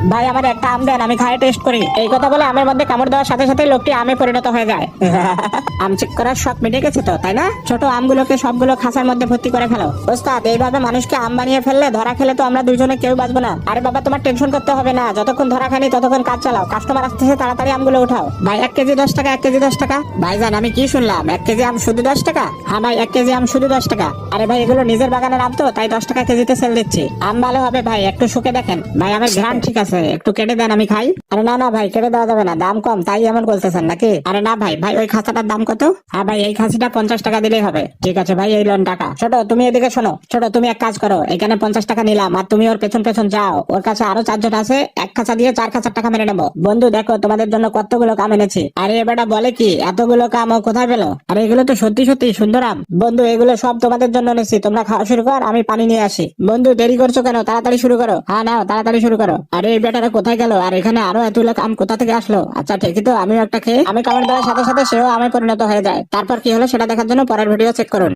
ভাই আমার একটা আম দেন, আমি খাই টেস্ট করি। এই কথা বলে আমের মধ্যে কামড় দেওয়ার সাথে সাথে লোকটি আমে পরিণত হয়ে যায়। আম চেক করার শখ মিটে গেছে তো, তাই না? ছোট আমগুলোকে সবগুলো খাঁচার মধ্যে ভর্তি করে ফেলো। ওস্তাদ, এইভাবে মানুষকে আম বানিয়ে ফেললে ধরা খেলে তো আমরা দুজনে কেউ বাঁচবো না। আরে বাবা, তোমার টেনশন করতে হবে না, যতক্ষণ ধরা খানি ততক্ষণ কাজ চালাও। কাস্টমার আসতেছে, তাড়াতাড়ি আমগুলো উঠাও। ভাই 1 কেজি 10 টাকা, 1 কেজি 10 টাকা। ভাইজান আমি কি শুনলাম, 1 কেজি আম শুধু 10 টাকা? হ্যাঁ ভাই, 1 কেজি আম শুধু 10 টাকা। আরে ভাই, এগুলো নিজের বাগানের আম তো, তাই 10 টাকা কেজিতে সেল দিচ্ছি। আম ভালো হবে ভাই, একটু শুকে দেখেন। ভাই আমার ঘ্রাণ ঠিক আছে, একটু কেটে দেন, আমি খাই। আরে না না ভাই, কেটে দেওয়া যাবে না, দাম কম তাই এমন বলতেছেন নাকি? আরে না ভাই, ভাই ওই খাঁচাটার দাম কত? হ্যাঁ ভাই, এই খাসিটা 50 টাকা দিলেই হবে। ঠিক আছে ভাই, এই লোন টাকা। ছোট তুমি এদিকে শোনো, ছোট তুমি এক কাজ করো, এখানে 50 টাকা নিলাম, আর তুমি ওর পেছন পেছন যাও, ওর কাছে আরো 4 জন আছে, এক খাঁচা দিয়ে 4 খাঁচার টাকা মেরে নেবো। বন্ধু দেখো, তোমাদের জন্য কতগুলো কাম এনেছি। আরে এবারটা বলে কি, এতগুলো কাম ও কোথায় পেলো? আরে এগুলো তো সত্যি সত্যি সুন্দর আম। বন্ধু এগুলো সব তোমাদের জন্য এনেছি, তোমরা খাওয়া শুরু কর, আমি পানি নিয়ে আসি। বন্ধু দেরি করছো কেন, তাড়াতাড়ি শুরু করো। হ্যাঁ নাও, তাড়াতাড়ি শুরু করো। আরে এই বেটারা কোথায় গেল, আর এখানে আরো এতগুলো আম কোথা থেকে আসলো? আচ্ছা ঠিকই তো, আমিও একটা খেয়ে আমি কামড় দেওয়ার সাথে সাথে সেও আমে পরিণত হয়ে যায়। তারপর কি হলো সেটা দেখার জন্য পরের ভিডিও চেক করুন।